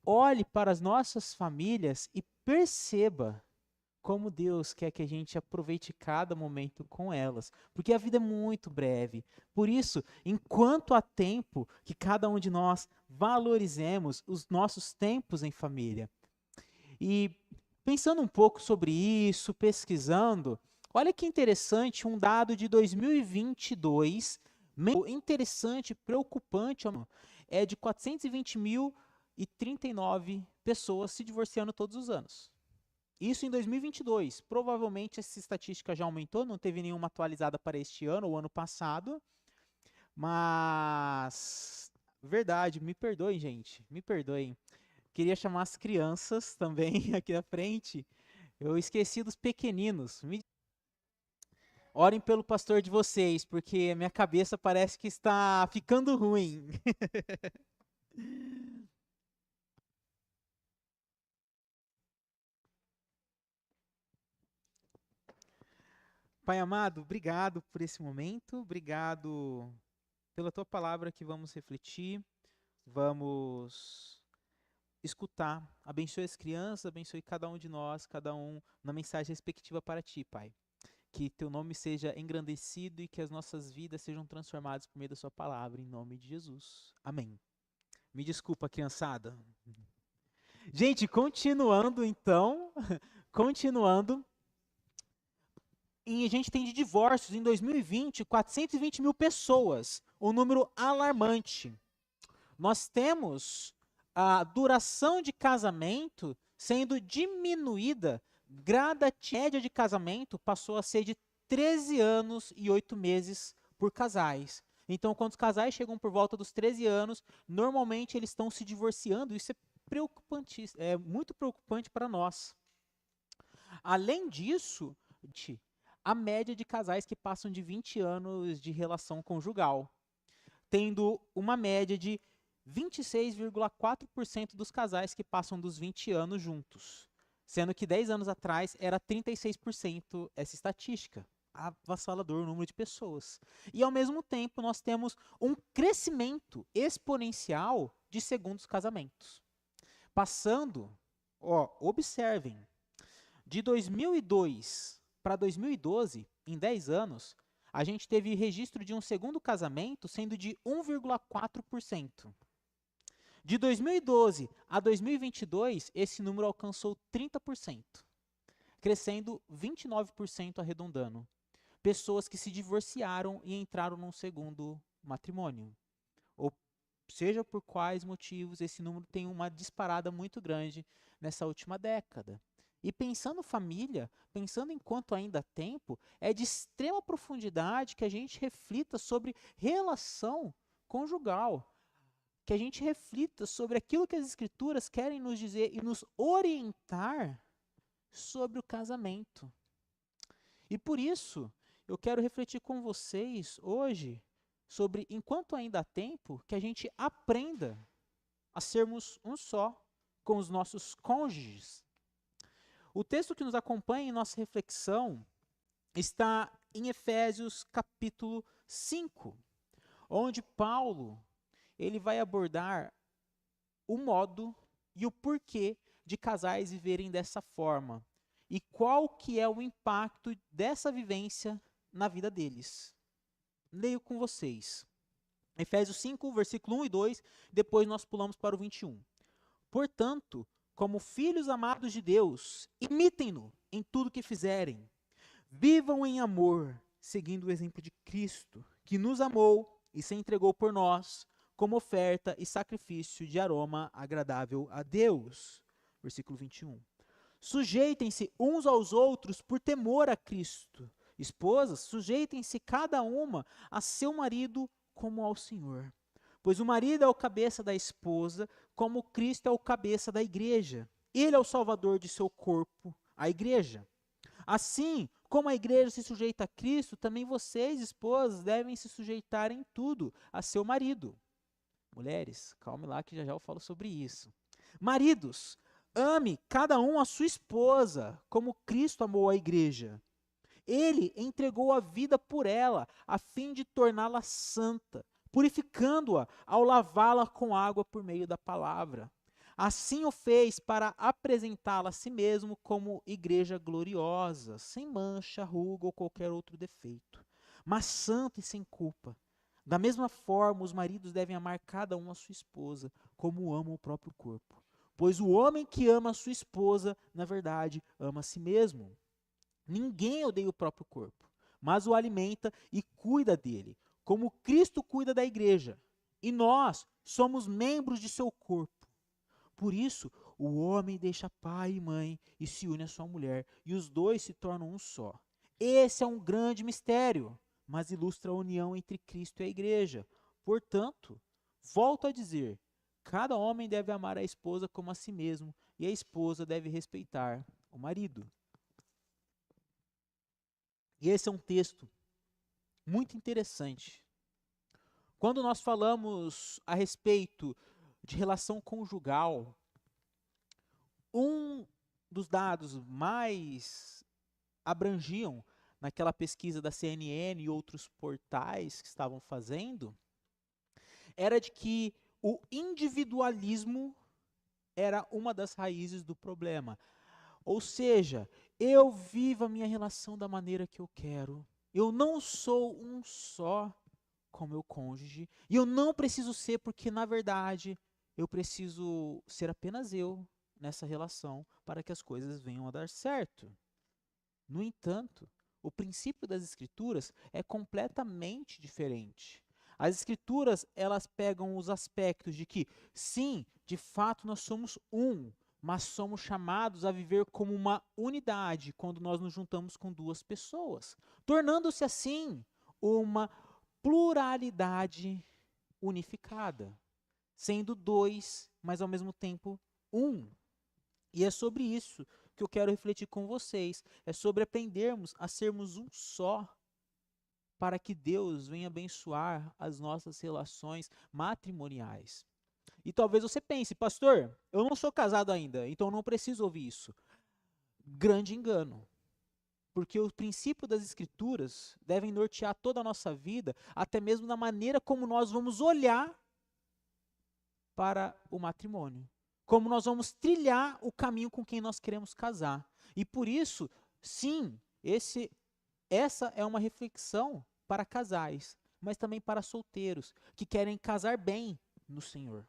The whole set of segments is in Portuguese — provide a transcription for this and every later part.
olhe para as nossas famílias e perceba como Deus quer que a gente aproveite cada momento com elas, porque a vida é muito breve. Por isso, enquanto há tempo, que cada um de nós valorizemos os nossos tempos em família. E pensando um pouco sobre isso, pesquisando, olha que interessante um dado de 2022, interessante, preocupante, é de 420.039 pessoas se divorciando todos os anos. Isso em 2022. Provavelmente essa estatística já aumentou, não teve nenhuma atualizada para este ano ou ano passado, mas verdade, me perdoem, gente, me perdoem. Queria chamar as crianças também aqui à frente. Eu esqueci dos pequeninos. Orem pelo pastor de vocês, porque minha cabeça parece que está ficando ruim. Pai amado, obrigado por esse momento, obrigado pela tua palavra que vamos refletir, vamos escutar. Abençoe as crianças, abençoe cada um de nós, cada um na mensagem respectiva para ti, Pai. Que teu nome seja engrandecido e que as nossas vidas sejam transformadas por meio da sua palavra, em nome de Jesus. Amém. Me desculpa, criançada. Gente, continuando então, continuando, e a gente tem de divórcios em 2020, 420 mil pessoas, um número alarmante. Nós temos a duração de casamento sendo diminuída gradativamente. A média de casamento passou a ser de 13 anos e 8 meses por casais. Então, quando os casais chegam por volta dos 13 anos, normalmente eles estão se divorciando. Isso é preocupante, é muito preocupante para nós. Além disso, a média de casais que passam de 20 anos de relação conjugal, tendo uma média de 26,4% dos casais que passam dos 20 anos juntos, sendo que 10 anos atrás era 36% essa estatística. Avassalador o número de pessoas. E ao mesmo tempo nós temos um crescimento exponencial de segundos casamentos. Passando, observem, de 2002 para 2012, em 10 anos, a gente teve registro de um segundo casamento sendo de 1,4%. De 2012 a 2022, esse número alcançou 30%, crescendo 29% arredondando. Pessoas que se divorciaram e entraram num segundo matrimônio. Ou seja, por quais motivos, esse número tem uma disparada muito grande nessa última década. E pensando família, pensando enquanto ainda há tempo, é de extrema profundidade que a gente reflita sobre relação conjugal, que a gente reflita sobre aquilo que as escrituras querem nos dizer e nos orientar sobre o casamento. E por isso, eu quero refletir com vocês hoje sobre, enquanto ainda há tempo, que a gente aprenda a sermos um só com os nossos cônjuges. O texto que nos acompanha em nossa reflexão está em Efésios capítulo 5, onde Paulo ele vai abordar o modo e o porquê de casais viverem dessa forma e qual que é o impacto dessa vivência na vida deles. Leio com vocês. Efésios 5, versículo 1 e 2, depois nós pulamos para o 21. Portanto, como filhos amados de Deus, imitem-no em tudo que fizerem. Vivam em amor, seguindo o exemplo de Cristo, que nos amou e se entregou por nós, como oferta e sacrifício de aroma agradável a Deus. Versículo 21. Sujeitem-se uns aos outros por temor a Cristo. Esposas, sujeitem-se cada uma a seu marido como ao Senhor. Pois o marido é o cabeça da esposa, como Cristo é o cabeça da igreja. Ele é o salvador de seu corpo, a igreja. Assim, como a igreja se sujeita a Cristo, também vocês, esposas, devem se sujeitar em tudo a seu marido. Mulheres, calme lá que já já eu falo sobre isso. Maridos, ame cada um a sua esposa, como Cristo amou a igreja. Ele entregou a vida por ela, a fim de torná-la santa, purificando-a ao lavá-la com água por meio da palavra, Assim o fez para apresentá-la a si mesmo como igreja gloriosa, sem mancha, ruga ou qualquer outro defeito, mas santa e sem culpa. Da mesma forma, os maridos devem amar cada um a sua esposa, como ama o próprio corpo. Pois o homem que ama a sua esposa, na verdade, ama a si mesmo. Ninguém odeia o próprio corpo, mas o alimenta e cuida dele, como Cristo cuida da igreja. E nós somos membros de seu corpo. Por isso, o homem deixa pai e mãe e se une à sua mulher, e os dois se tornam um só. Esse é um grande mistério, mas ilustra a união entre Cristo e a igreja. Portanto, volto a dizer, cada homem deve amar a esposa como a si mesmo, e a esposa deve respeitar o marido. E esse é um texto muito interessante. Quando nós falamos a respeito de relação conjugal, um dos dados mais abrangiam naquela pesquisa da CNN e outros portais que estavam fazendo, era de que o individualismo era uma das raízes do problema. Ou seja, eu vivo a minha relação da maneira que eu quero. Eu não sou um só com meu cônjuge. E eu não preciso ser, porque na verdade eu preciso ser apenas eu nessa relação para que as coisas venham a dar certo. No entanto, o princípio das escrituras é completamente diferente. As escrituras, elas pegam os aspectos de que, sim, de fato nós somos um, mas somos chamados a viver como uma unidade quando nós nos juntamos com duas pessoas, tornando-se assim uma pluralidade unificada, sendo dois, mas ao mesmo tempo um. E é sobre isso que eu quero refletir com vocês. É sobre aprendermos a sermos um só, para que Deus venha abençoar as nossas relações matrimoniais. E talvez você pense, pastor, eu não sou casado ainda, então não preciso ouvir isso. Grande engano. Porque o princípio das escrituras devem nortear toda a nossa vida, até mesmo na maneira como nós vamos olhar para o matrimônio. Como nós vamos trilhar o caminho com quem nós queremos casar. E por isso, sim, essa é uma reflexão para casais, mas também para solteiros que querem casar bem no Senhor.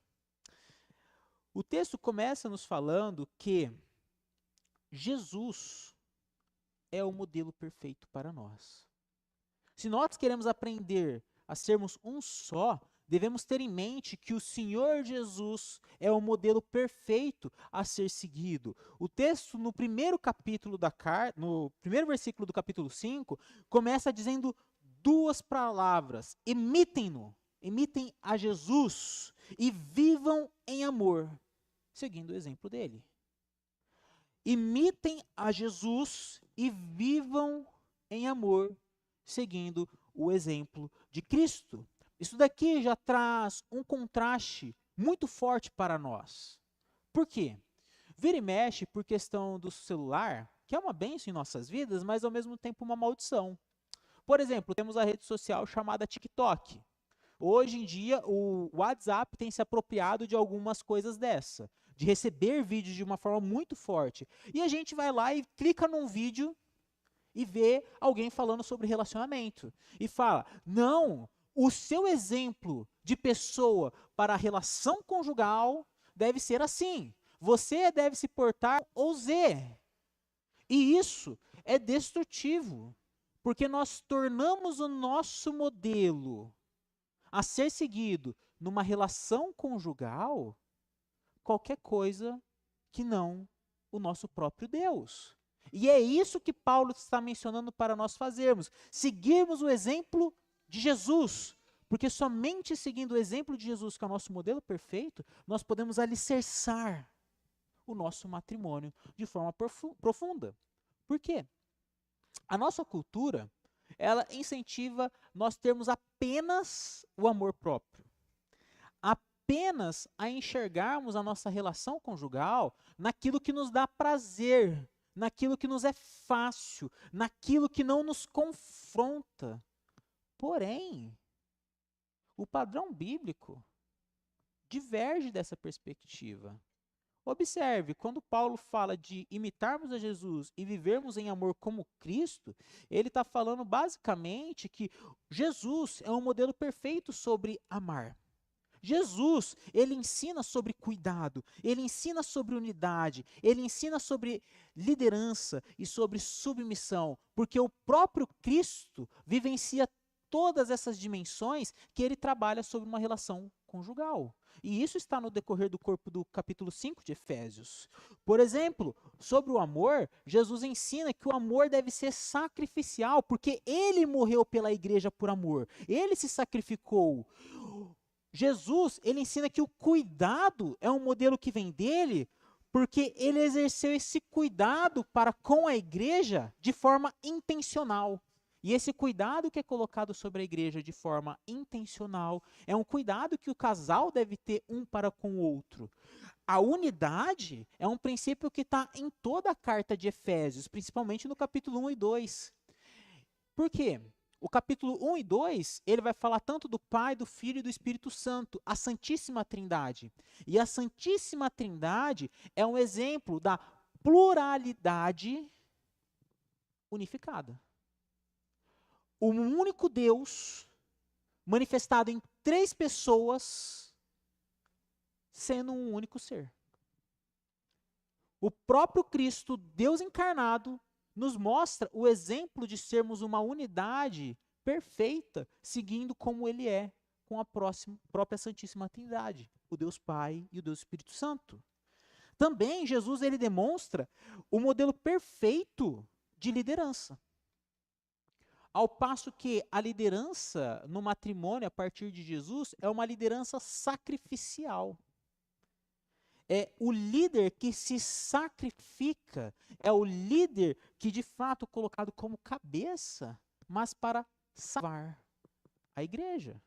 O texto começa nos falando que Jesus é o modelo perfeito para nós. Se nós queremos aprender a sermos um só, devemos ter em mente que o Senhor Jesus é o modelo perfeito a ser seguido. O texto no primeiro capítulo no primeiro versículo do capítulo 5, começa dizendo duas palavras: imitem-no, imitem a Jesus e vivam em amor, seguindo o exemplo dele. Imitem a Jesus e vivam em amor, seguindo o exemplo de Cristo. Isso daqui já traz um contraste muito forte para nós. Por quê? Vira e mexe por questão do celular, que é uma bênção em nossas vidas, mas ao mesmo tempo uma maldição. Por exemplo, temos a rede social chamada TikTok. Hoje em dia, o WhatsApp tem se apropriado de algumas coisas dessa, de receber vídeos de uma forma muito forte. E a gente vai lá e clica num vídeo e vê alguém falando sobre relacionamento. E fala, não, o seu exemplo de pessoa para a relação conjugal deve ser assim. Você deve se portar ou Z. E isso é destrutivo, porque nós tornamos o nosso modelo a ser seguido numa relação conjugal qualquer coisa que não o nosso próprio Deus. E é isso que Paulo está mencionando para nós fazermos, seguirmos o exemplo de Jesus, porque somente seguindo o exemplo de Jesus, que é o nosso modelo perfeito, nós podemos alicerçar o nosso matrimônio de forma profunda. Por quê? A nossa cultura, ela incentiva nós termos apenas o amor próprio. Apenas a enxergarmos a nossa relação conjugal naquilo que nos dá prazer, naquilo que nos é fácil, naquilo que não nos confronta. Porém, o padrão bíblico diverge dessa perspectiva. Observe, quando Paulo fala de imitarmos a Jesus e vivermos em amor como Cristo, ele está falando basicamente que Jesus é um modelo perfeito sobre amar. Jesus, ele ensina sobre cuidado, ele ensina sobre unidade, ele ensina sobre liderança e sobre submissão, porque o próprio Cristo vivencia todas essas dimensões que ele trabalha sobre uma relação conjugal. E isso está no decorrer do corpo do capítulo 5 de Efésios. Por exemplo, sobre o amor, Jesus ensina que o amor deve ser sacrificial, porque ele morreu pela igreja por amor, ele se sacrificou. Jesus, ele ensina que o cuidado é um modelo que vem dele, porque ele exerceu esse cuidado para com a igreja de forma intencional. E esse cuidado que é colocado sobre a igreja de forma intencional é um cuidado que o casal deve ter um para com o outro. A unidade é um princípio que está em toda a carta de Efésios, principalmente no capítulo 1 e 2. Por quê? O capítulo 1 e 2, ele vai falar tanto do Pai, do Filho e do Espírito Santo, a Santíssima Trindade. E a Santíssima Trindade é um exemplo da pluralidade unificada. O único Deus manifestado em 3 pessoas, sendo um único ser. O próprio Cristo, Deus encarnado, nos mostra o exemplo de sermos uma unidade perfeita, seguindo como ele é, com a própria Santíssima Trindade, o Deus Pai e o Deus Espírito Santo. Também Jesus, ele demonstra o modelo perfeito de liderança. Ao passo que a liderança no matrimônio, a partir de Jesus, é uma liderança sacrificial. É o líder que se sacrifica, é o líder que de fato é colocado como cabeça, mas para salvar a igreja.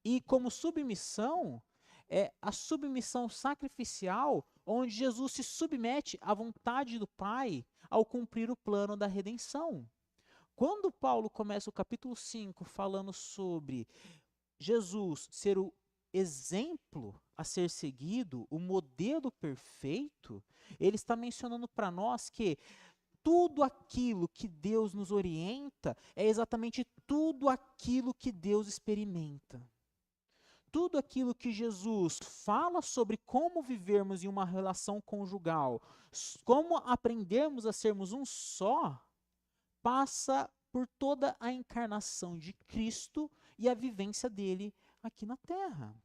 E como submissão, é a submissão sacrificial, onde Jesus se submete à vontade do Pai ao cumprir o plano da redenção. Quando Paulo começa o capítulo 5 falando sobre Jesus ser o exemplo a ser seguido, o modelo perfeito, ele está mencionando para nós que tudo aquilo que Deus nos orienta é exatamente tudo aquilo que Deus experimenta. Tudo aquilo que Jesus fala sobre como vivermos em uma relação conjugal, como aprendermos a sermos um só, passa por toda a encarnação de Cristo e a vivência dele aqui na Terra.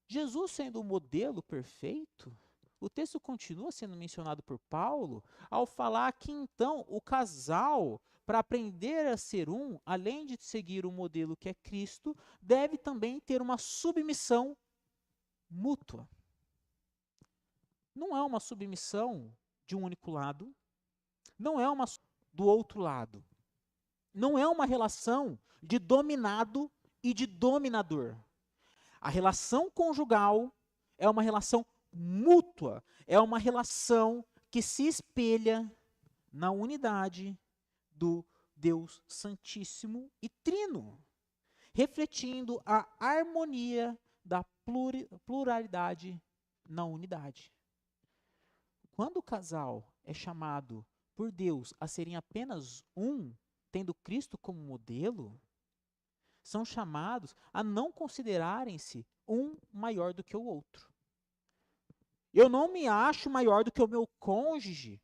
Jesus sendo o modelo perfeito, o texto continua sendo mencionado por Paulo ao falar que então o casal, para aprender a ser um, além de seguir o modelo que é Cristo, deve também ter uma submissão mútua. Não é uma submissão de um único lado, não é uma do outro lado. Não é uma relação de dominado e de dominador. A relação conjugal é uma relação mútua, é uma relação que se espelha na unidade do Deus Santíssimo e Trino, refletindo a harmonia da pluralidade na unidade. Quando o casal é chamado por Deus a serem apenas um, tendo Cristo como modelo, são chamados a não considerarem-se um maior do que o outro. Eu não me acho maior do que o meu cônjuge,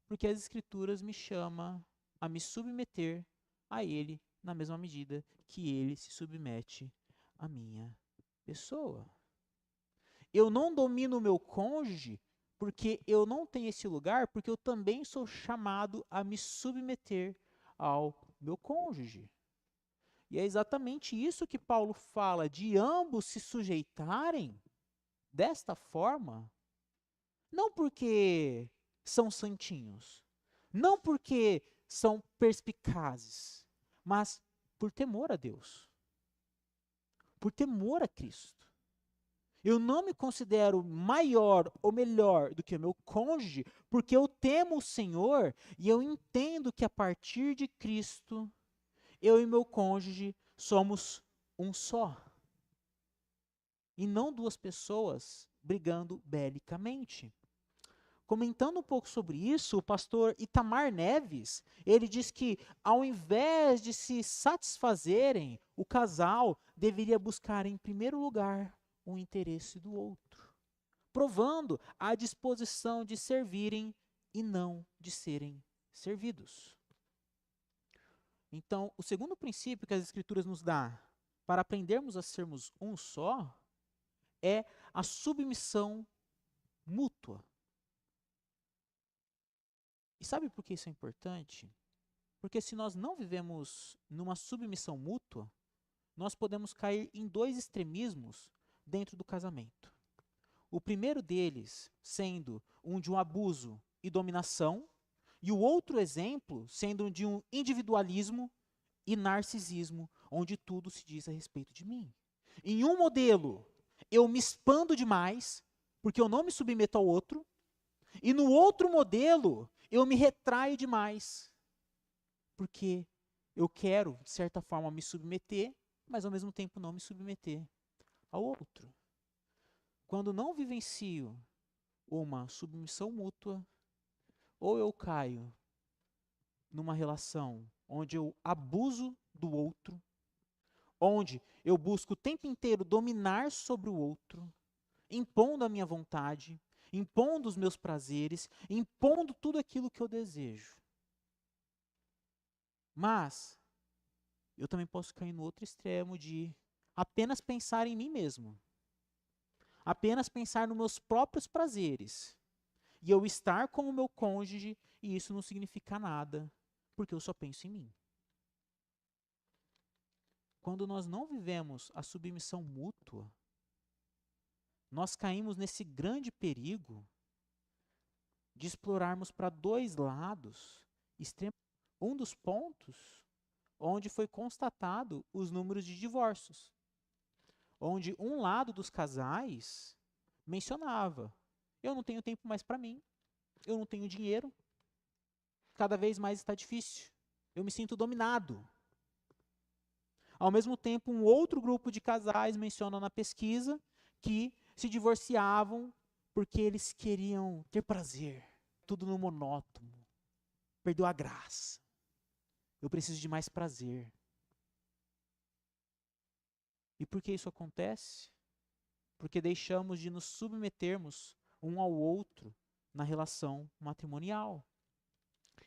porque as Escrituras me chamam a me submeter a ele na mesma medida que ele se submete à minha pessoa. Eu não domino o meu cônjuge porque eu não tenho esse lugar, porque eu também sou chamado a me submeter ao meu cônjuge. E é exatamente isso que Paulo fala, de ambos se sujeitarem desta forma, não porque são santinhos, não porque são perspicazes, mas por temor a Deus, por temor a Cristo. Eu não me considero maior ou melhor do que o meu cônjuge, porque eu temo o Senhor e eu entendo que a partir de Cristo, eu e meu cônjuge somos um só. E não duas pessoas brigando belicamente. Comentando um pouco sobre isso, o pastor Itamar Neves, ele diz que ao invés de se satisfazerem, o casal deveria buscar em primeiro lugar o interesse do outro, provando a disposição de servirem e não de serem servidos. Então, o segundo princípio que as Escrituras nos dá para aprendermos a sermos um só é a submissão mútua. E sabe por que isso é importante? Porque se nós não vivemos numa submissão mútua, nós podemos cair em dois extremismos dentro do casamento. O primeiro deles sendo um de um abuso e dominação, e o outro exemplo sendo um de um individualismo e narcisismo, onde tudo se diz a respeito de mim. Em um modelo, eu me expando demais, porque eu não me submeto ao outro, e no outro modelo, eu me retraio demais, porque eu quero, de certa forma, me submeter, mas ao mesmo tempo não me submeter ao outro. Quando não vivencio uma submissão mútua, ou eu caio numa relação onde eu abuso do outro, onde eu busco o tempo inteiro dominar sobre o outro, impondo a minha vontade, impondo os meus prazeres, impondo tudo aquilo que eu desejo. Mas eu também posso cair no outro extremo de apenas pensar em mim mesmo, apenas pensar nos meus próprios prazeres, e eu estar com o meu cônjuge e isso não significa nada, porque eu só penso em mim. Quando nós não vivemos a submissão mútua, nós caímos nesse grande perigo de explorarmos para dois lados extremos. Um dos pontos onde foi constatado os números de divórcios, onde um lado dos casais mencionava: eu não tenho tempo mais para mim, eu não tenho dinheiro, cada vez mais está difícil, eu me sinto dominado. Ao mesmo tempo, um outro grupo de casais menciona na pesquisa que se divorciavam porque eles queriam ter prazer, tudo no monótono, perdeu a graça. Eu preciso de mais prazer. E por que isso acontece? Porque deixamos de nos submetermos um ao outro na relação matrimonial.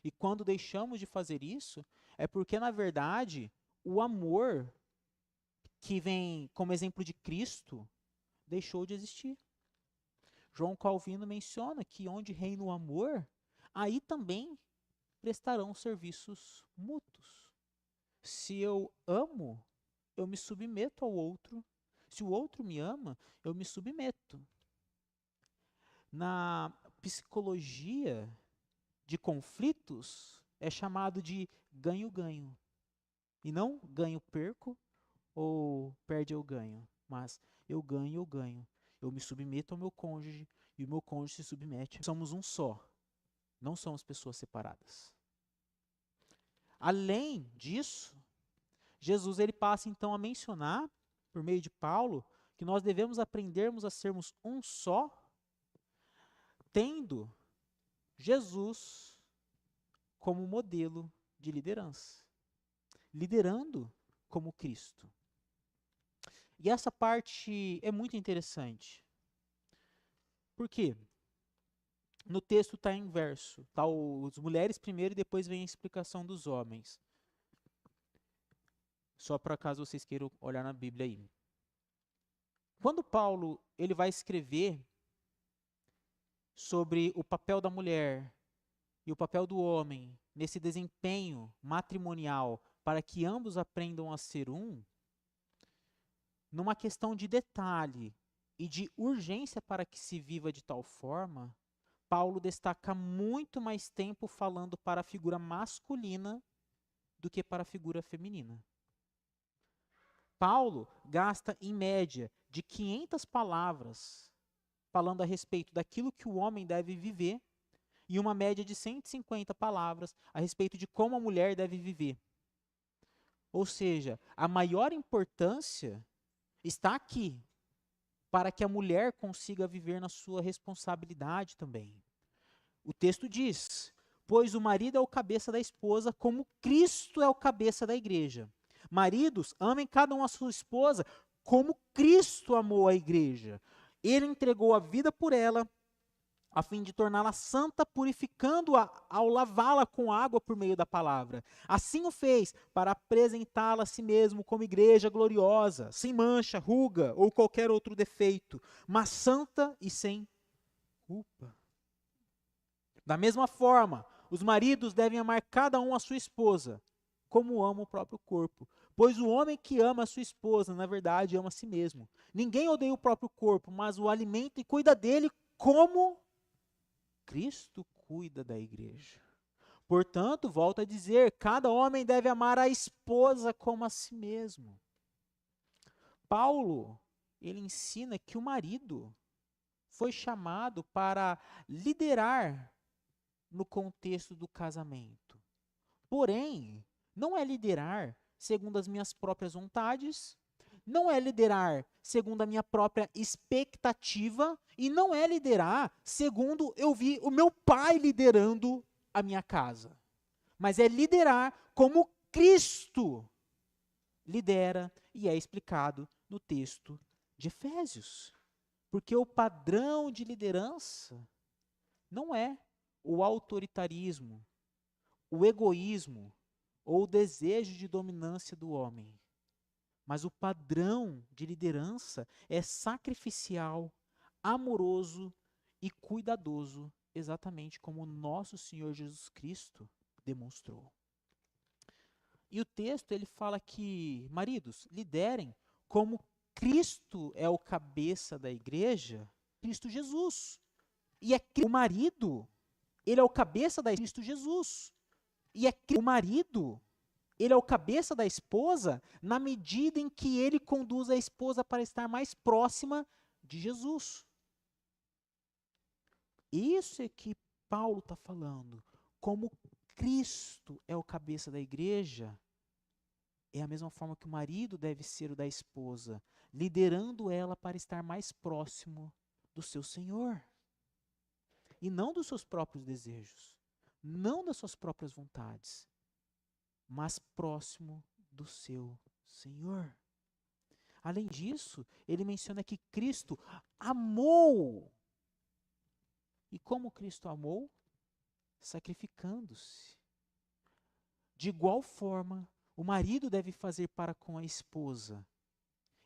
E quando deixamos de fazer isso, é porque, na verdade, o amor que vem como exemplo de Cristo deixou de existir. João Calvino menciona que onde reina o amor, aí também prestarão serviços mútuos. Se eu amo, eu me submeto ao outro. Se o outro me ama, eu me submeto. Na psicologia de conflitos, é chamado de ganho-ganho. E não ganho-perco ou perde eu ganho, mas eu ganho, eu ganho. Eu me submeto ao meu cônjuge e o meu cônjuge se submete. Somos um só, não somos pessoas separadas. Além disso, Jesus ele passa então a mencionar, por meio de Paulo, que nós devemos aprendermos a sermos um só, tendo Jesus como modelo de liderança, liderando como Cristo. E essa parte é muito interessante. Por quê? No texto está em verso, está as mulheres primeiro e depois vem a explicação dos homens. Só para caso vocês queiram olhar na Bíblia aí. Quando Paulo ele vai escrever sobre o papel da mulher e o papel do homem nesse desempenho matrimonial para que ambos aprendam a ser um, numa questão de detalhe e de urgência para que se viva de tal forma, Paulo destaca muito mais tempo falando para a figura masculina do que para a figura feminina. Paulo gasta, em média, de 500 palavras falando a respeito daquilo que o homem deve viver e uma média de 150 palavras a respeito de como a mulher deve viver. Ou seja, a maior importância está aqui, para que a mulher consiga viver na sua responsabilidade também. O texto diz: pois o marido é o cabeça da esposa, como Cristo é o cabeça da igreja. Maridos, amem cada um a sua esposa, como Cristo amou a igreja. Ele entregou a vida por ela, a fim de torná-la santa, purificando-a ao lavá-la com água por meio da palavra. Assim o fez, para apresentá-la a si mesmo como igreja gloriosa, sem mancha, ruga ou qualquer outro defeito, mas santa e sem culpa. Da mesma forma, os maridos devem amar cada um a sua esposa, como ama o próprio corpo. Pois o homem que ama a sua esposa, na verdade, ama a si mesmo. Ninguém odeia o próprio corpo, mas o alimenta e cuida dele como Cristo cuida da igreja. Portanto, volto a dizer, cada homem deve amar a esposa como a si mesmo. Paulo, ele ensina que o marido foi chamado para liderar no contexto do casamento. Porém, não é liderar segundo as minhas próprias vontades, não é liderar segundo a minha própria expectativa e não é liderar segundo eu vi o meu pai liderando a minha casa. Mas é liderar como Cristo lidera e é explicado no texto de Efésios. Porque o padrão de liderança não é o autoritarismo, o egoísmo ou o desejo de dominância do homem. Mas o padrão de liderança é sacrificial, amoroso e cuidadoso, exatamente como o nosso Senhor Jesus Cristo demonstrou. E o texto ele fala que, maridos, liderem como Cristo é o cabeça da igreja, Cristo Jesus. E é o marido, ele é o cabeça da Cristo Jesus. E é o marido, ele é o cabeça da esposa na medida em que ele conduz a esposa para estar mais próxima de Jesus. Isso é que Paulo está falando. Como Cristo é o cabeça da igreja, é a mesma forma que o marido deve ser o da esposa, liderando ela para estar mais próximo do seu Senhor. E não dos seus próprios desejos, não das suas próprias vontades, mas próximo do seu Senhor. Além disso, ele menciona que Cristo amou. E como Cristo amou? Sacrificando-se. De igual forma, o marido deve fazer para com a esposa.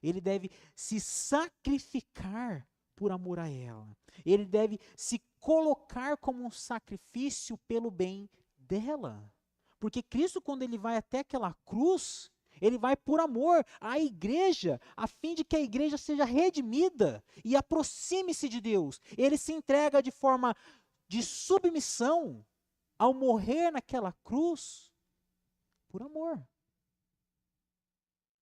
Ele deve se sacrificar por amor a ela. Ele deve se colocar como um sacrifício pelo bem dela. Porque Cristo, quando ele vai até aquela cruz, ele vai por amor à igreja, a fim de que a igreja seja redimida e aproxime-se de Deus. Ele se entrega de forma de submissão ao morrer naquela cruz por amor.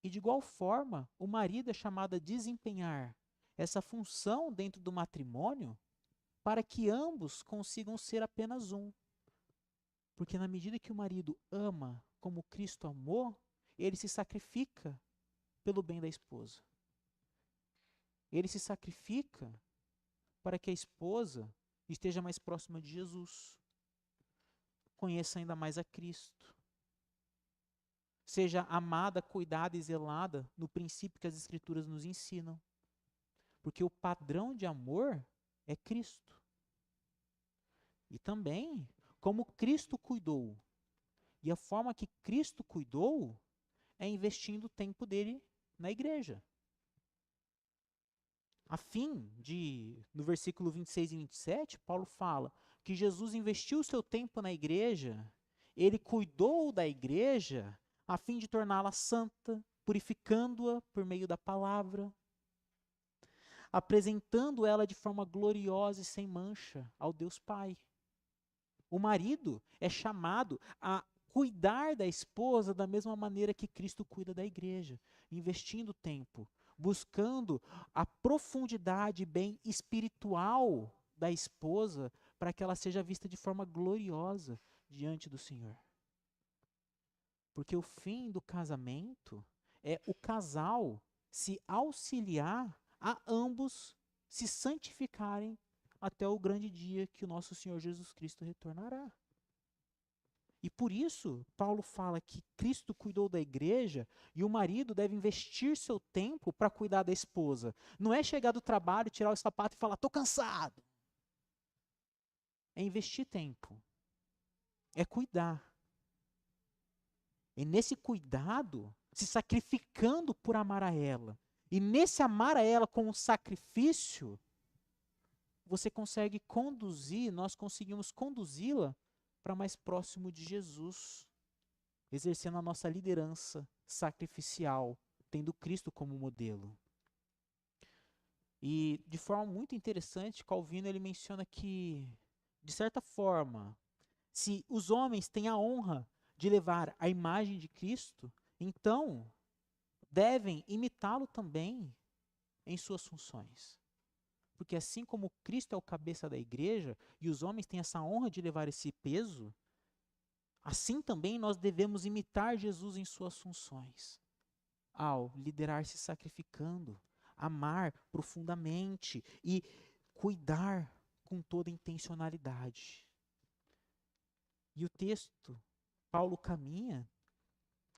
E de igual forma, o marido é chamado a desempenhar essa função dentro do matrimônio para que ambos consigam ser apenas um. Porque na medida que o marido ama como Cristo amou, ele se sacrifica pelo bem da esposa. Ele se sacrifica para que a esposa esteja mais próxima de Jesus, conheça ainda mais a Cristo, seja amada, cuidada e zelada no princípio que as Escrituras nos ensinam. Porque o padrão de amor é Cristo. E também, como Cristo cuidou. E a forma que Cristo cuidou é investindo o tempo dele na igreja. A fim de, no versículo 26 e 27, Paulo fala que Jesus investiu o seu tempo na igreja, ele cuidou da igreja a fim de torná-la santa, purificando-a por meio da palavra, apresentando ela de forma gloriosa e sem mancha ao Deus Pai. O marido é chamado a cuidar da esposa da mesma maneira que Cristo cuida da igreja, investindo tempo, buscando a profundidade bem espiritual da esposa para que ela seja vista de forma gloriosa diante do Senhor. Porque o fim do casamento é o casal se auxiliar a ambos se santificarem até o grande dia que o nosso Senhor Jesus Cristo retornará. E por isso, Paulo fala que Cristo cuidou da igreja e o marido deve investir seu tempo para cuidar da esposa. Não é chegar do trabalho, tirar o sapato e falar, estou cansado. É investir tempo. É cuidar. E nesse cuidado, se sacrificando por amar a ela. E nesse amar a ela com um sacrifício, você consegue conduzir, nós conseguimos conduzi-la para mais próximo de Jesus, exercendo a nossa liderança sacrificial, tendo Cristo como modelo. E de forma muito interessante, Calvino ele menciona que, de certa forma, se os homens têm a honra de levar a imagem de Cristo, então devem imitá-lo também em suas funções. Porque assim como Cristo é o cabeça da igreja e os homens têm essa honra de levar esse peso, assim também nós devemos imitar Jesus em suas funções, ao liderar se sacrificando, amar profundamente e cuidar com toda intencionalidade. E o texto, Paulo caminha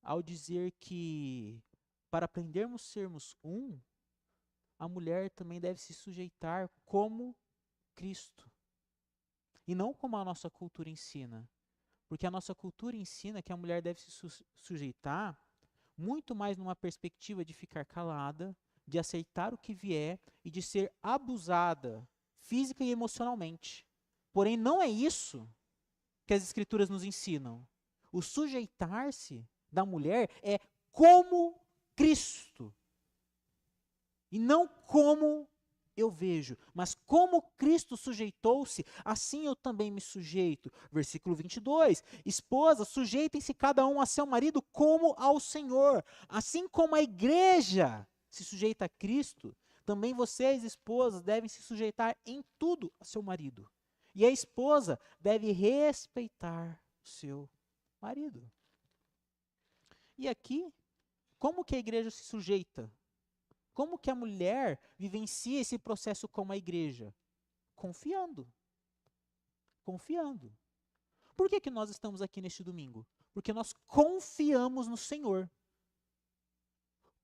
ao dizer que para aprendermos a sermos um, a mulher também deve se sujeitar como Cristo. E não como a nossa cultura ensina. Porque a nossa cultura ensina que a mulher deve se sujeitar muito mais numa perspectiva de ficar calada, de aceitar o que vier e de ser abusada física e emocionalmente. Porém, não é isso que as escrituras nos ensinam. O sujeitar-se da mulher é como Cristo. E não como eu vejo, mas como Cristo sujeitou-se, assim eu também me sujeito. Versículo 22, esposas, sujeitem-se cada um a seu marido como ao Senhor. Assim como a igreja se sujeita a Cristo, também vocês, esposas, devem se sujeitar em tudo a seu marido. E a esposa deve respeitar o seu marido. E aqui, como que a igreja se sujeita? Como que a mulher vivencia esse processo como a igreja? Confiando. Confiando. Por que nós estamos aqui neste domingo? Porque nós confiamos no Senhor.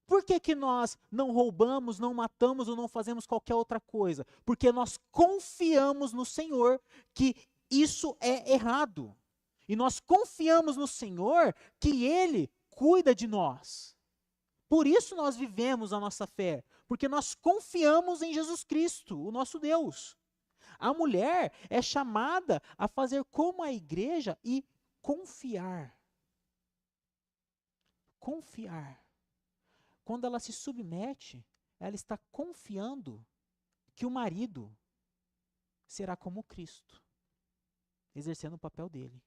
Por que nós não roubamos, não matamos ou não fazemos qualquer outra coisa? Porque nós confiamos no Senhor que isso é errado. E nós confiamos no Senhor que Ele cuida de nós. Por isso nós vivemos a nossa fé, porque nós confiamos em Jesus Cristo, o nosso Deus. A mulher é chamada a fazer como a igreja e confiar. Confiar. Quando ela se submete, ela está confiando que o marido será como Cristo, exercendo o papel dele.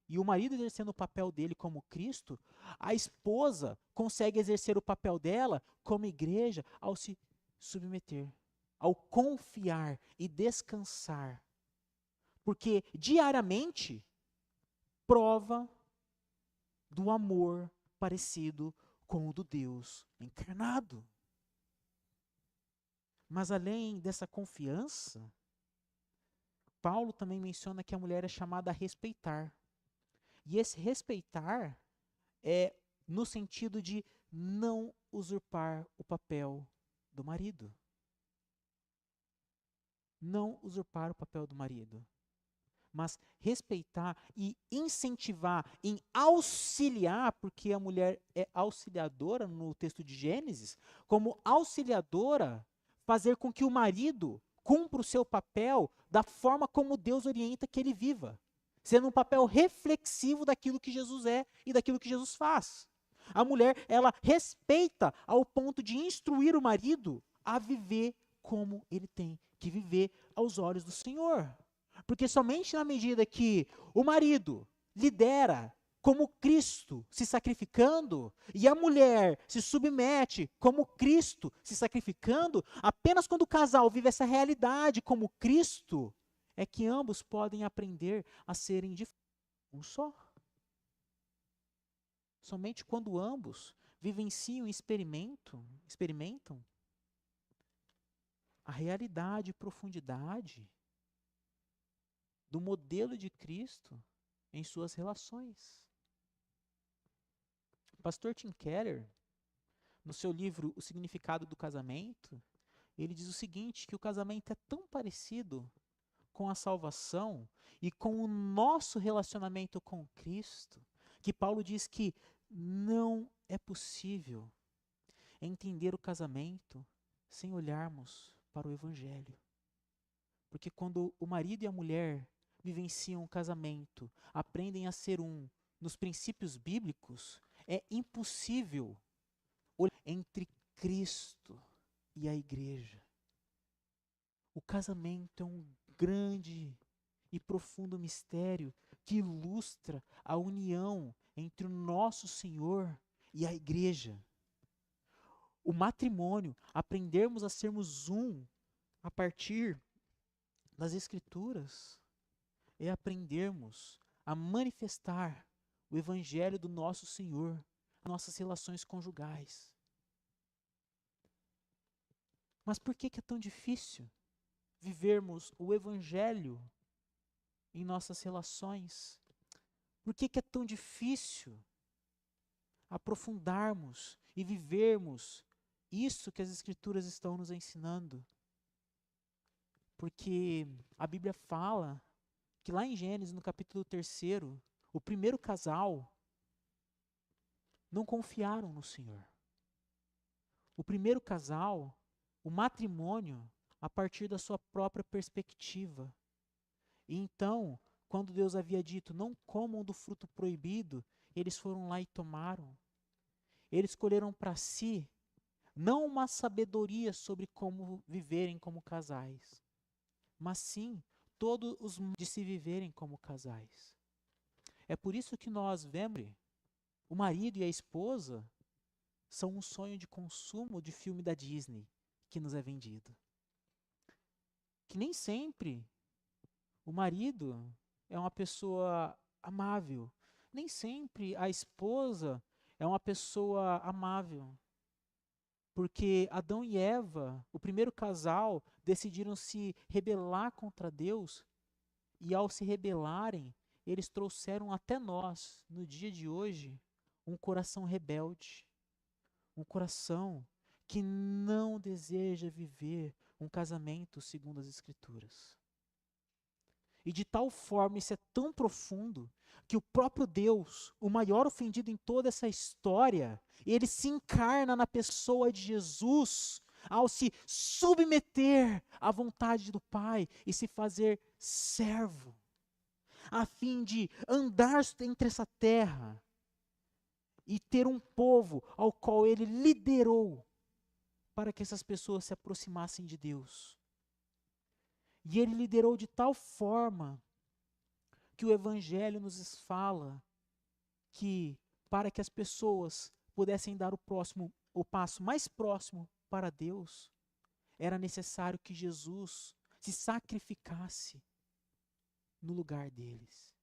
E o marido exercendo o papel dele como Cristo, a esposa consegue exercer o papel dela como igreja ao se submeter, ao confiar e descansar. Porque diariamente prova do amor parecido com o do Deus encarnado. Mas além dessa confiança, Paulo também menciona que a mulher é chamada a respeitar. E esse respeitar é no sentido de não usurpar o papel do marido. Não usurpar o papel do marido. Mas respeitar e incentivar, em auxiliar, porque a mulher é auxiliadora no texto de Gênesis, como auxiliadora, fazer com que o marido cumpra o seu papel da forma como Deus orienta que ele viva, sendo um papel reflexivo daquilo que Jesus é e daquilo que Jesus faz. A mulher, ela respeita ao ponto de instruir o marido a viver como ele tem que viver aos olhos do Senhor. Porque somente na medida que o marido lidera como Cristo se sacrificando e a mulher se submete como Cristo se sacrificando, apenas quando o casal vive essa realidade como Cristo, é que ambos podem aprender a serem de um só. Somente quando ambos vivenciam e experimentam a realidade e profundidade do modelo de Cristo em suas relações. O pastor Tim Keller, no seu livro O Significado do Casamento, ele diz o seguinte, que o casamento é tão parecido com a salvação e com o nosso relacionamento com Cristo, que Paulo diz que não é possível entender o casamento sem olharmos para o Evangelho. Porque quando o marido e a mulher vivenciam o casamento, aprendem a ser um nos princípios bíblicos, é impossível olhar entre Cristo e a igreja. O casamento é um grande e profundo mistério que ilustra a união entre o nosso Senhor e a igreja. O matrimônio, aprendermos a sermos um a partir das Escrituras, é aprendermos a manifestar o Evangelho do nosso Senhor nas nossas relações conjugais. Mas por que é tão difícil vivermos o Evangelho em nossas relações? Por que é tão difícil aprofundarmos e vivermos isso que as Escrituras estão nos ensinando? Porque a Bíblia fala que lá em Gênesis, no capítulo 3º, o primeiro casal não confiaram no Senhor. O primeiro casal, o matrimônio, a partir da sua própria perspectiva. E então, quando Deus havia dito, não comam do fruto proibido, eles foram lá e tomaram. Eles escolheram para si, não uma sabedoria sobre como viverem como casais, mas sim todos os de se viverem como casais. É por isso que nós vemos o marido e a esposa são um sonho de consumo de filme da Disney que nos é vendido. Que nem sempre o marido é uma pessoa amável, nem sempre a esposa é uma pessoa amável. Porque Adão e Eva, o primeiro casal, decidiram se rebelar contra Deus, e ao se rebelarem, eles trouxeram até nós, no dia de hoje, um coração rebelde, um coração que não deseja viver um casamento segundo as Escrituras. E de tal forma, isso é tão profundo, que o próprio Deus, o maior ofendido em toda essa história, ele se encarna na pessoa de Jesus, ao se submeter à vontade do Pai e se fazer servo, a fim de andar entre essa terra e ter um povo ao qual ele liderou para que essas pessoas se aproximassem de Deus. E ele liderou de tal forma que o Evangelho nos fala que para que as pessoas pudessem dar o passo mais próximo para Deus, era necessário que Jesus se sacrificasse no lugar deles.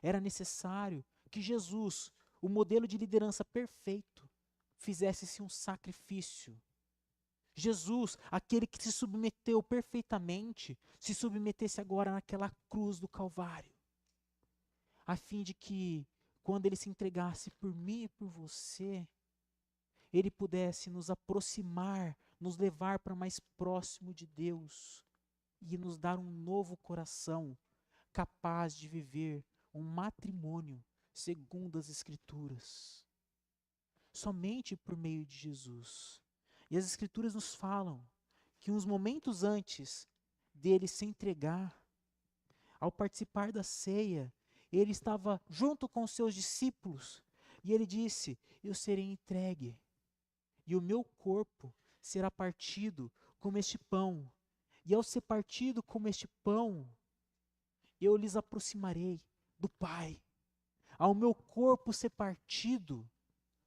Era necessário que Jesus, o modelo de liderança perfeito, fizesse-se um sacrifício. Jesus, aquele que se submeteu perfeitamente, se submetesse agora naquela cruz do Calvário, a fim de que, quando ele se entregasse por mim e por você, ele pudesse nos aproximar, nos levar para mais próximo de Deus e nos dar um novo coração capaz de viver um matrimônio segundo as Escrituras. Somente por meio de Jesus. E as Escrituras nos falam que uns momentos antes dele se entregar, ao participar da ceia, ele estava junto com os seus discípulos e ele disse: eu serei entregue e o meu corpo será partido como este pão. E ao ser partido como este pão, eu lhes aproximarei do Pai. Ao meu corpo ser partido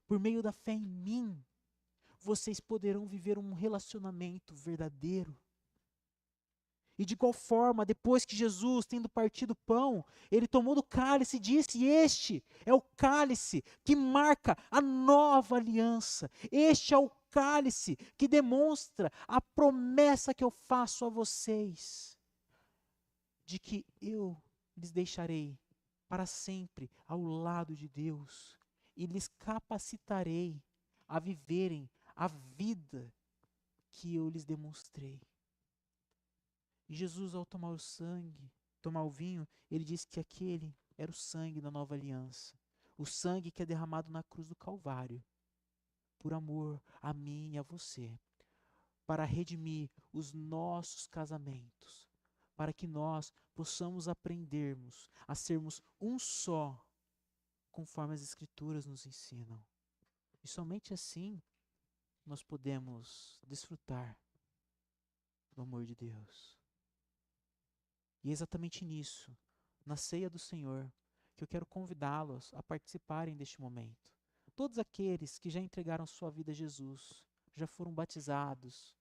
por meio da fé em mim, vocês poderão viver um relacionamento verdadeiro. E de igual forma, depois que Jesus, tendo partido o pão, ele tomou do cálice e disse: este é o cálice que marca a nova aliança. Este é o cálice que demonstra a promessa que eu faço a vocês, de que eu lhes deixarei para sempre ao lado de Deus e lhes capacitarei a viverem a vida que eu lhes demonstrei. E Jesus, ao tomar o sangue, tomar o vinho, ele disse que aquele era o sangue da nova aliança. O sangue que é derramado na cruz do Calvário, por amor a mim e a você, para redimir os nossos casamentos, para que nós possamos aprendermos a sermos um só, conforme as Escrituras nos ensinam. E somente assim nós podemos desfrutar do amor de Deus. E é exatamente nisso, na ceia do Senhor, que eu quero convidá-los a participarem deste momento. Todos aqueles que já entregaram sua vida a Jesus, já foram batizados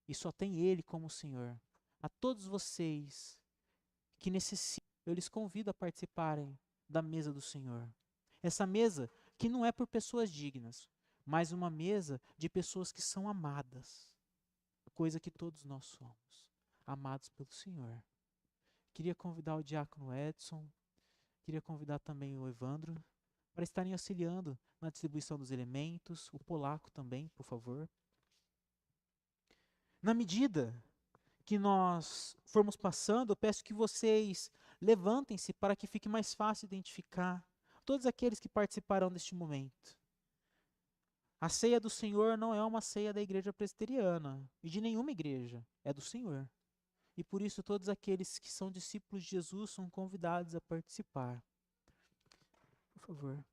e só tem Ele como Senhor. A todos vocês que necessitam, eu lhes convido a participarem da mesa do Senhor. Essa mesa que não é por pessoas dignas, mas uma mesa de pessoas que são amadas, coisa que todos nós somos, amados pelo Senhor. Queria convidar o diácono Edson, queria convidar também o Evandro, para estarem auxiliando na distribuição dos elementos, o polaco também, por favor. Na medida que nós formos passando, eu peço que vocês levantem-se para que fique mais fácil identificar todos aqueles que participarão deste momento. A ceia do Senhor não é uma ceia da igreja presbiteriana e de nenhuma igreja, é do Senhor. E por isso todos aqueles que são discípulos de Jesus são convidados a participar. Por favor.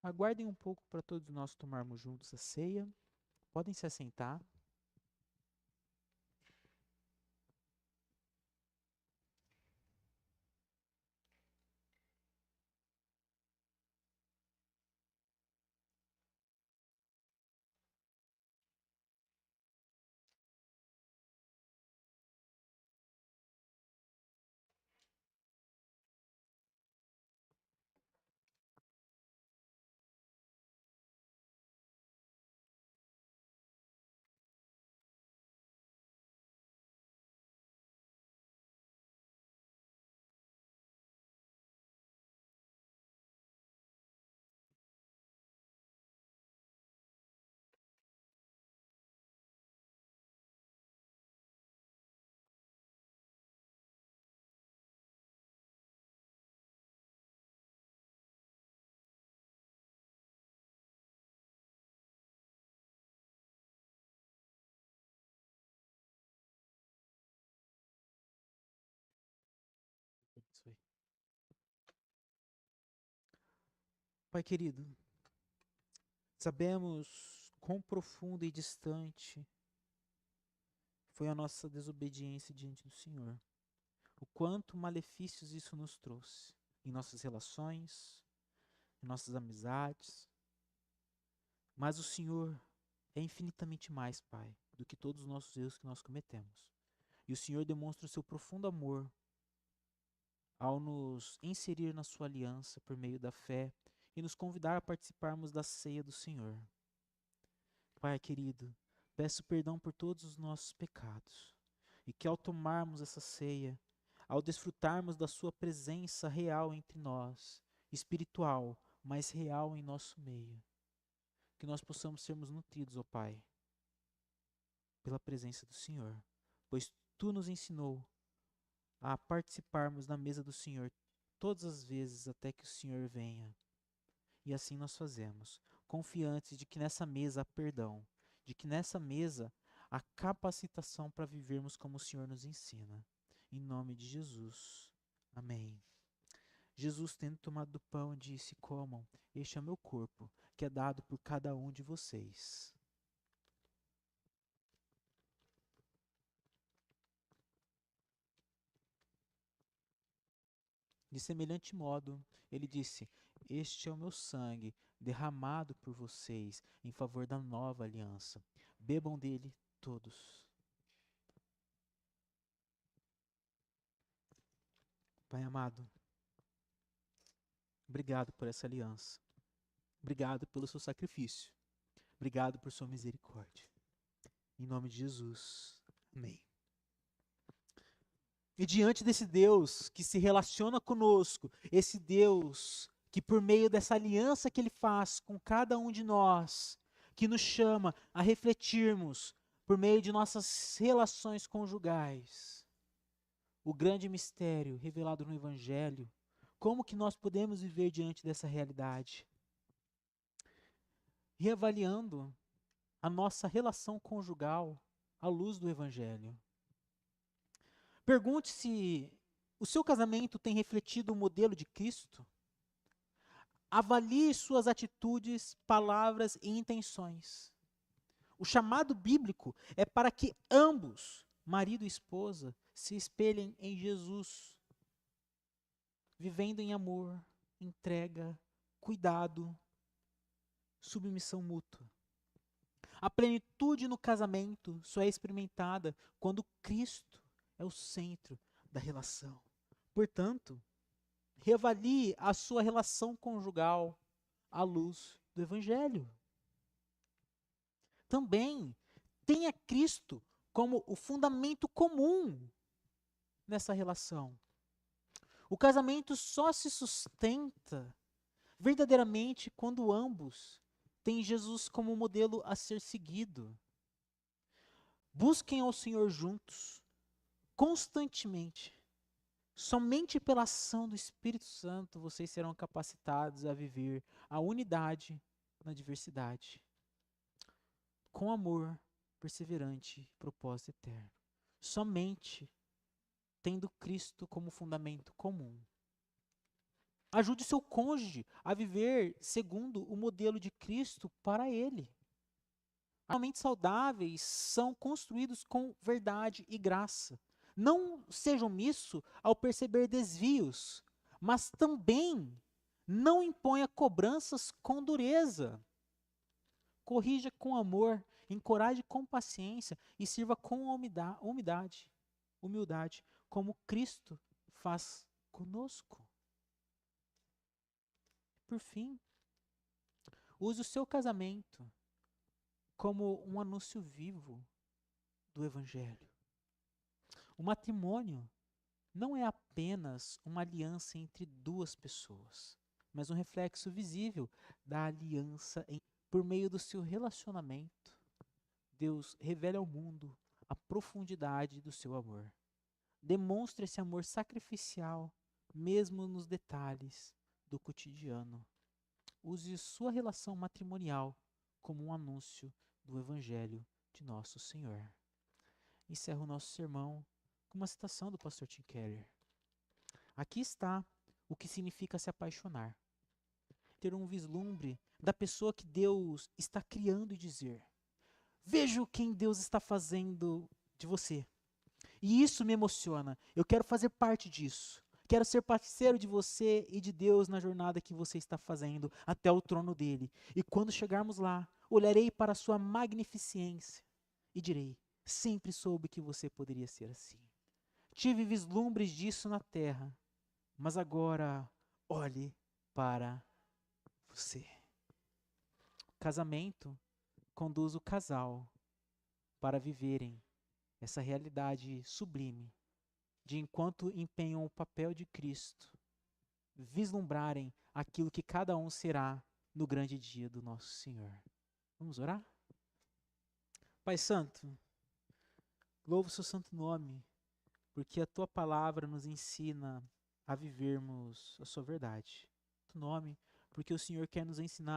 Aguardem um pouco para todos nós tomarmos juntos a ceia. Podem se assentar. Isso aí. Pai querido, sabemos quão profundo e distante foi a nossa desobediência diante do Senhor. O quanto malefícios isso nos trouxe em nossas relações, em nossas amizades. Mas o Senhor é infinitamente mais, Pai, do que todos os nossos erros que nós cometemos. E o Senhor demonstra o seu profundo amor ao nos inserir na sua aliança por meio da fé e nos convidar a participarmos da ceia do Senhor. Pai querido, peço perdão por todos os nossos pecados e que ao tomarmos essa ceia, ao desfrutarmos da sua presença real entre nós, espiritual, mas real em nosso meio, que nós possamos sermos nutridos, ó Pai, pela presença do Senhor, pois Tu nos ensinou a participarmos da mesa do Senhor todas as vezes até que o Senhor venha. E assim nós fazemos, confiantes de que nessa mesa há perdão, de que nessa mesa há capacitação para vivermos como o Senhor nos ensina. Em nome de Jesus. Amém. Jesus, tendo tomado do pão, disse: Comam, este é o meu corpo, que é dado por cada um de vocês. De semelhante modo, ele disse: Este é o meu sangue, derramado por vocês em favor da nova aliança. Bebam dele todos. Pai amado, obrigado por essa aliança. Obrigado pelo seu sacrifício. Obrigado por sua misericórdia. Em nome de Jesus. Amém. E diante desse Deus que se relaciona conosco, esse Deus que por meio dessa aliança que ele faz com cada um de nós, que nos chama a refletirmos por meio de nossas relações conjugais, o grande mistério revelado no Evangelho, como que nós podemos viver diante dessa realidade? Reavaliando a nossa relação conjugal à luz do Evangelho. Pergunte se o seu casamento tem refletido o modelo de Cristo. Avalie suas atitudes, palavras e intenções. O chamado bíblico é para que ambos, marido e esposa, se espelhem em Jesus, vivendo em amor, entrega, cuidado, submissão mútua. A plenitude no casamento só é experimentada quando Cristo é o centro da relação. Portanto, reavalie a sua relação conjugal à luz do Evangelho. Também tenha Cristo como o fundamento comum nessa relação. O casamento só se sustenta verdadeiramente quando ambos têm Jesus como modelo a ser seguido. Busquem ao Senhor juntos, constantemente. Somente pela ação do Espírito Santo vocês serão capacitados a viver a unidade na diversidade, com amor perseverante e propósito eterno. Somente tendo Cristo como fundamento comum. Ajude seu cônjuge a viver segundo o modelo de Cristo para ele. Realmente saudáveis são construídos com verdade e graça. Não seja omisso ao perceber desvios, mas também não imponha cobranças com dureza. Corrija com amor, encoraje com paciência e sirva com humildade, como Cristo faz conosco. Por fim, use o seu casamento como um anúncio vivo do Evangelho. O matrimônio não é apenas uma aliança entre duas pessoas, mas um reflexo visível da aliança por meio do seu relacionamento. Deus revela ao mundo a profundidade do seu amor. Demonstre esse amor sacrificial, mesmo nos detalhes do cotidiano. Use sua relação matrimonial como um anúncio do Evangelho de nosso Senhor. Encerro o nosso sermão com uma citação do pastor Tim Keller. Aqui está o que significa se apaixonar. Ter um vislumbre da pessoa que Deus está criando e dizer: vejo quem Deus está fazendo de você. E isso me emociona. Eu quero fazer parte disso. Quero ser parceiro de você e de Deus na jornada que você está fazendo até o trono dele. E quando chegarmos lá, olharei para a sua magnificência e direi: sempre soube que você poderia ser assim. Tive vislumbres disso na terra, mas agora olhe para você. O casamento conduz o casal para viverem essa realidade sublime de, enquanto empenham o papel de Cristo, vislumbrarem aquilo que cada um será no grande dia do nosso Senhor. Vamos orar? Pai Santo, louvo o seu santo nome, porque a tua palavra nos ensina a vivermos a sua verdade. O nome, porque o Senhor quer nos ensinar